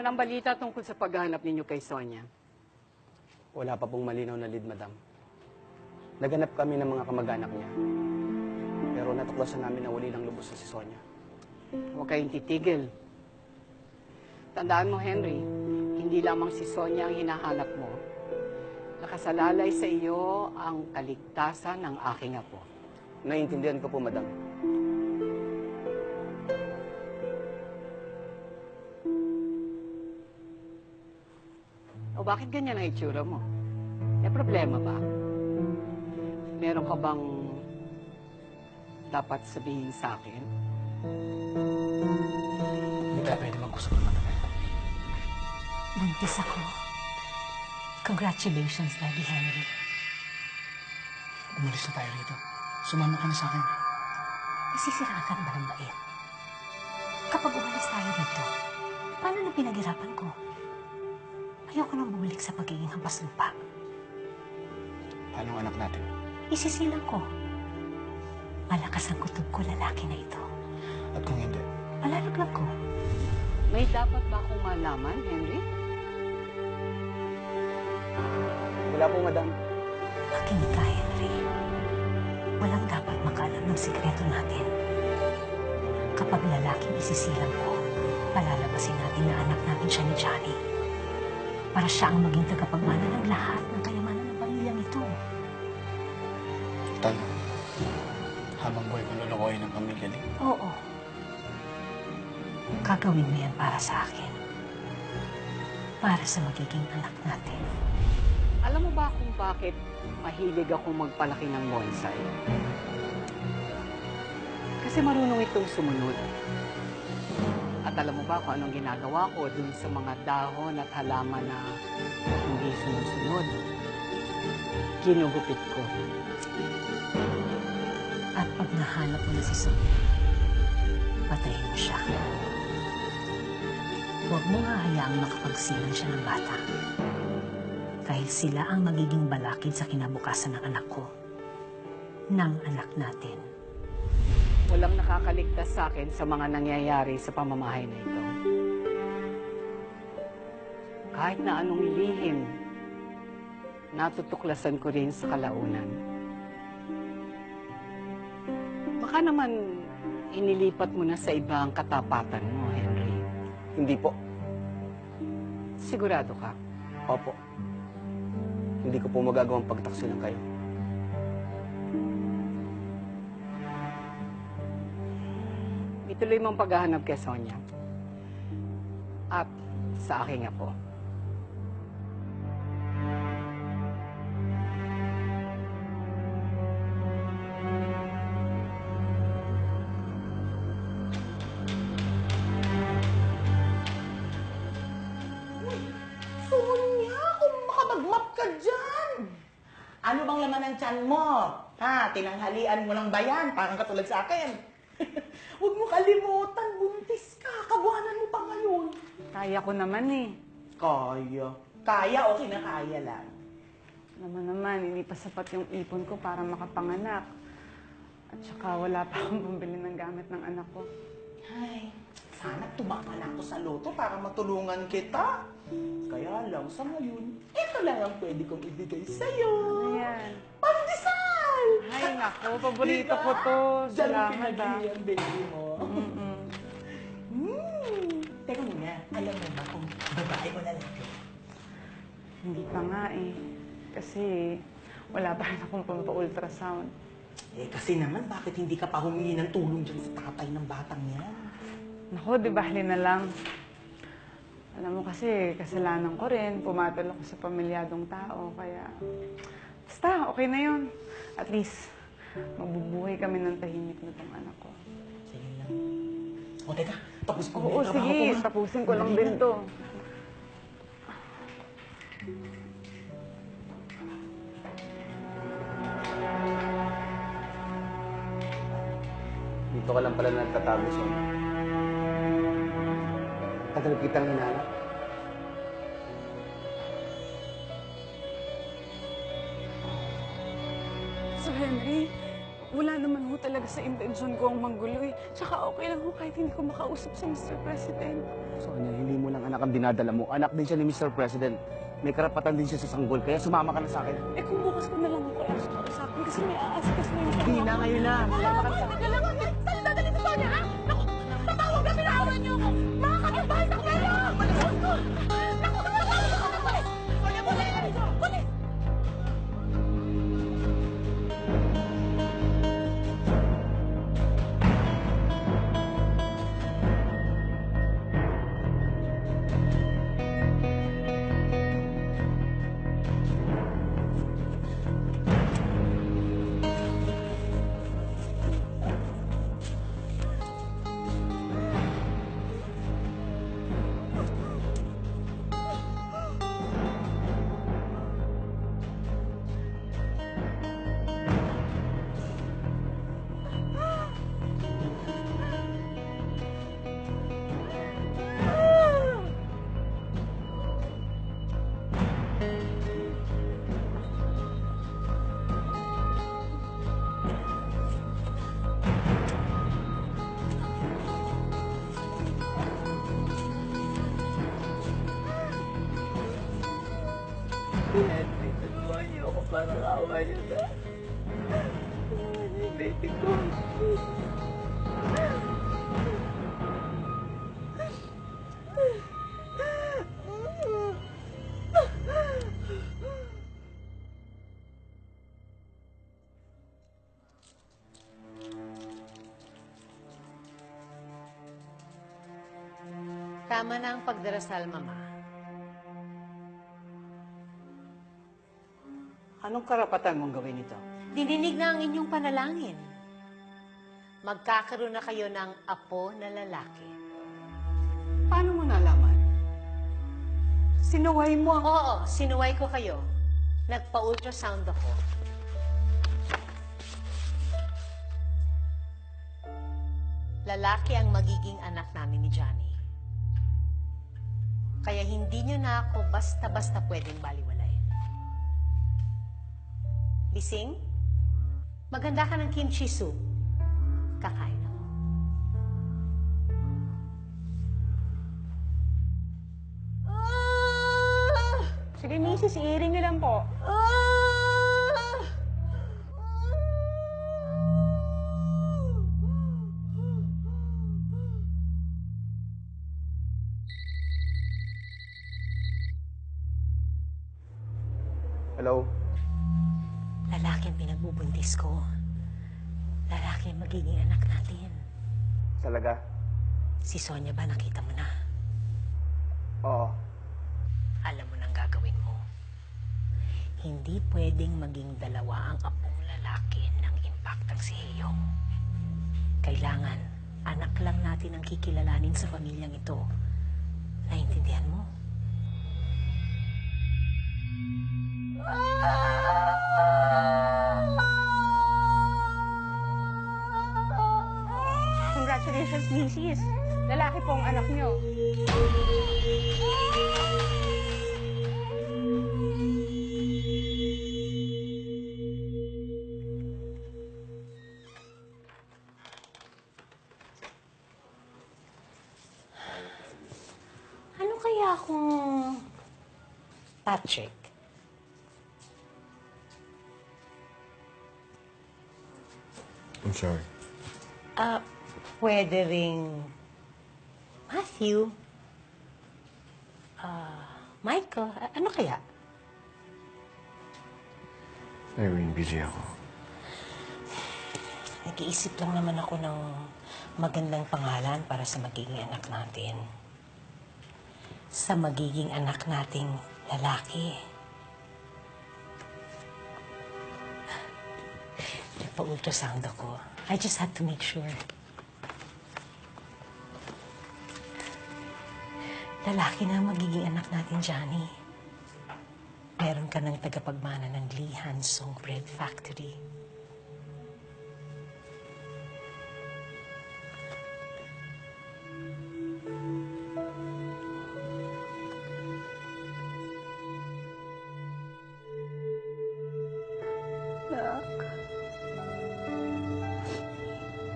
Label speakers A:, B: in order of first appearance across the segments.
A: ang balita tungkol sa paghahanap ninyo kay Sonia?
B: Wala pa pong malinaw na lead, madam. Naganap kami ng mga kamag-anak niya. Pero natuklasan namin na wali lang lubos na si Sonia.
A: Huwag kayong titigil. Tandaan mo, Henry, hindi lamang si Sonia ang hinahanap mo. Nakasalalay sa iyo ang kaligtasan ng aking apo.
B: Naiintindihan ko po, madam.
A: O bakit ganyan ang itsura mo? May problema ba? Meron ka bang dapat sabihin sa akin?
B: Hindi tayo pwede mag-usap ng matagal.
C: Buntis ako. Congratulations, Daddy Henry.
B: Umalis na tayo rito. Sumama ka na sa akin.
C: Nasisiraan ka na ba ng bait? Kapag umalis tayo dito, paano na pinaghirapan ko? Ayoko nang bumalik sa pagiging hampas lupa.
B: Paano ang anak natin?
C: Isisilang ko. Malakas ang kutob ko, lalaki na ito.
B: At kung hindi?
C: Malalaglag ko.
A: May dapat ba akong malaman, Henry?
B: Wala po, madam.
C: Makinig ka, Henry. Walang dapat makalam ng sikreto natin. Kapag lalaking isisilang ko, palalabasin natin na anak natin siya ni Johnny. Para siya ang maging tagapagmana ng lahat ng kayamanan ng pamilyang ito.
B: Tal, habang buhay ko lulukoyin ng pamilya din.
C: Oo. Gagawin mo yan para sa akin. Para sa magiging anak natin.
A: Alam mo ba kung bakit mahilig ako magpalaki ng bonsai? Kasi marunong itong sumunod. At alam mo ba kung anong ginagawa ko dun sa mga dahon at halaman na hindi sumusunod? Kinugupit ko.
C: At pag nahanap mo na si Sonia, patayin mo siya. Huwag mo hahayaang makapagsilang siya ng bata. Dahil sila ang magiging balakid sa kinabukasan ng anak ko. Ng anak natin.
A: Walang nakakaligtas sa akin sa mga nangyayari sa pamamahay na ito. Kahit na anong lihim, natutuklasan ko rin sa kalaunan. Baka naman inilipat mo na sa iba ang katapatan mo, Henry.
B: Hindi po.
A: Sigurado ka?
B: Opo. Hindi ko po magagawang pagtaksilan kayo.
A: Ituloy mong paghahanap kay Sonia. At sa aking apo.
D: Sonia, kung makapag-map ka dyan! Ano bang laman ng tiyan mo? Ha, tinanghalian mo lang ba yan? Parang katulad sa akin. Huwag mo kalimutan, buntis ka. Kabuhanan mo pa ngayon.
A: Kaya ko naman eh.
D: Kaya. Kaya, okay na kaya lang.
A: Naman, hindi pa sapat yung ipon ko para makapanganak. At saka wala pa akong pambili ng gamit ng anak ko.
D: Ay, sana tumakal ako sa loto para matulungan kita. Kaya lang, sa ngayon, ito lang ang pwede kong ibigay sa'yo.
A: Ano yan?
D: Pandesal!
A: Ay, nako, paborito ko to.
D: Diyan mo
A: Salamat
D: pinagili ang baby mo.
A: Mm-mm.
D: Teka muna, alam mo ba kung babae o lalaki?
A: Hindi pa nga eh. Kasi wala pa rin akong pampa-ultrasound.
D: Eh kasi naman, bakit hindi ka pa humingi ng tulong dyan sa tatay ng batang yan?
A: Nako, di bali na lang. Alam mo kasi, kasalanan ko rin. Pumatol ako sa pamilyadong tao. Kaya, basta, okay na yun. At least, magbubuhay kami ng tahimik na tong anak ko.
D: Sige lang. O teka, tapos ko
A: Oo, sige. Tapusin ko lang din to.
B: Dito ka lang pala nagtatago, Sonia. Tagal kitang hinahanap.
A: So, Henry, Wala naman ho talaga sa intensyon ko ang manggulo eh. Tsaka okay lang ho kahit hindi ko makausap si Mr. President.
B: Sonia, hindi mo lang anak ang dinadala mo. Anak din siya ni Mr. President. May karapatan din siya sa sanggol, kaya sumama ka na sa akin.
A: Eh kung bukas ko na lang ako kaya kausapin kasi may aasikas na yung
B: Hindi na, ngayon na. Sumama ka na sa akin.
D: Dali sa Sonia, ha? Naku, tatawag na pinahawan niyo ako! Mga kapitbahay sa kayo! Malikot ko! Naku, tatawag ako ng pulis! Sonia, pulis! Pulis! Tulungan niyo ako para kawa niyo na. Tulungan niyo yung baby ko.
C: Tama na ang pagdarasal, Mama.
B: Anong karapatan mong gawin ito?
C: Dininig na ang inyong panalangin. Magkakaroon na kayo ng apo na lalaki.
B: Paano mo nalaman? Sinuway mo ang...
C: Oo, sinuway ko kayo. Nagpa-ultrasound ako. Lalaki ang magiging anak namin ni Johnny. Kaya hindi nyo na ako basta-basta pwedeng baliwalain. Bising, maganda ka ng kimchi soup. Kakain ako.
A: Sige, misis, iiring niyo lang po.
B: Hello?
C: Lalaki ang pinagbubuntis ko. Lalaki ang magiging anak natin.
B: Talaga?
C: Si Sonia ba nakita mo na?
B: Oo.
C: Alam mo nang gagawin mo. Hindi pwedeng maging dalawa ang apong lalaki ng impaktang si Heyong. Kailangan, anak lang natin ang kikilalanin sa pamilyang ito. Naintindihan mo?
A: Congratulations, misis. Lalaki po ang anak niyo.
C: Ano kaya kung Patrick?
E: I'm sorry.
C: Pwede ring Matthew. Michael. Ano kaya?
E: Irene, busy ako.
C: Nag-iisip lang naman ako ng magandang pangalan para sa magiging anak natin. Sa magiging anak nating lalaki. Nagpa-ultrasound ako. I just had to make sure. Lalaki na ang magiging anak natin, Johnny. Meron ka ng tagapagmana ng Lee Hansong Bread Factory.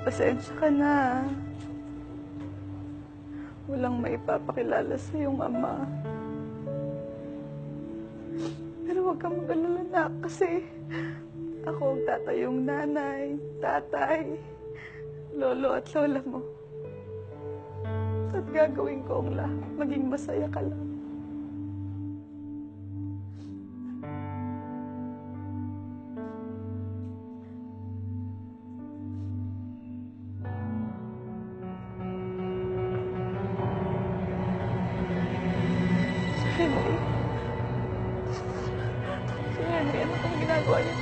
A: Pasensya ka na. Walang maipapakilala sa iyong ama. Pero huwag kang mag-alala na kasi ako ang tatayong nanay, tatay, lolo at lola mo. At gagawin ko ang lahat. Maging masaya ka lang. Henry. Si Henry, ano kang ginagawa niya?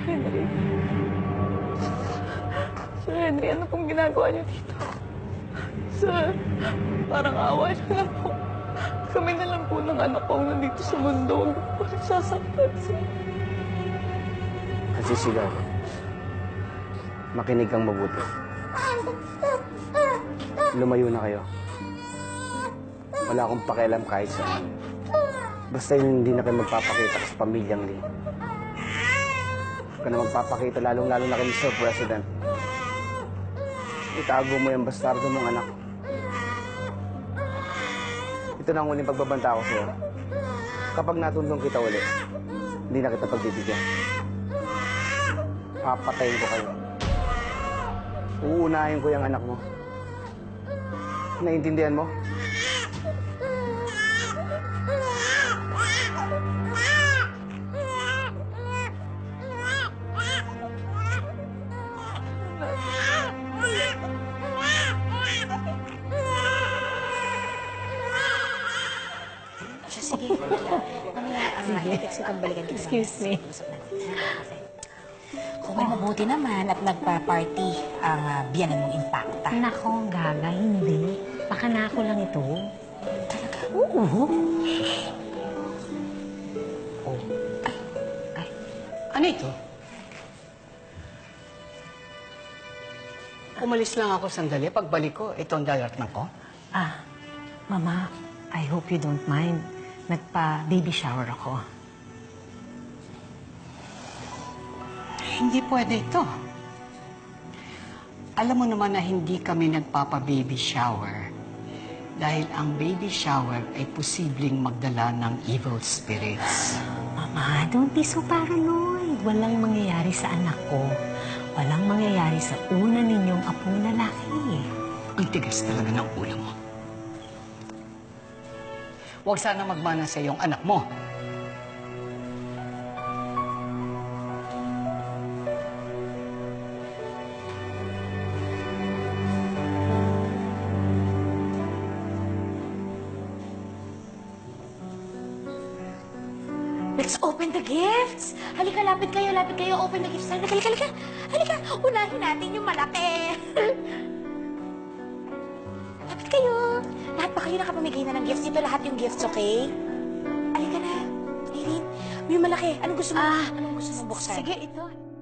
A: Henry. Sir Henry, ano pong ginagawa niyo dito? Sir, parang awa niyo na po. Kami na lang po ng anak ko ang nandito sa mundo. Huwag niyo po nagsasaktan, sir.
B: Kasi sila, makinig kang mabuti. Lumayo na kayo. Wala akong pakialam kahit saan. Basta yun, hindi na kayo magpapakita sa pamilyang Lee. Huwag ka na magpapakita, lalong-lalo na kay Mr. President. Itago mo yung bastardo mong anak. Ito na ang huling pagbabanta ko sa'yo. Kapag natundong kita ulit, hindi na kita pagbibigyan. Papatayin ko kayo. Uunahin ko yung anak mo. Naiintindihan mo?
C: Sige. Mamaya, text ko balikan kita. Excuse me. Kung may mabuti naman at nagpa-party ang biyanan mong impacta.
F: Nako, Gaga, hindi. Baka na ako lang ito.
C: Talaga? Oo.
G: Ano ito? Umalis lang ako sandali. Pagbalik ko, ito ang dadatnan ko.
F: Mama, I hope you don't mind. Nagpa-baby shower ako.
G: Hindi pwede ito. Alam mo naman na hindi kami nagpapa-baby shower dahil ang baby shower ay posibleng magdala ng evil spirits.
F: Mama, don't be so paranoid. Walang mangyayari sa anak ko. Walang mangyayari sa una ninyong apong lalaki.
G: Ang tigas talaga ng ulo mo. Huwag sana magmana sa iyong anak mo.
C: Let's open the gifts! Halika, lapit kayo, open the gifts. Halika. Halika, unahin natin yung malaki. Lapit kayo. Lahat ba kayo nakapamigay na ng gifts? Dito lahat yung gifts, okay? Halika na. Irene, may malaki. Anong gusto mo? Anong gusto mo buksan?
F: Sige, ito.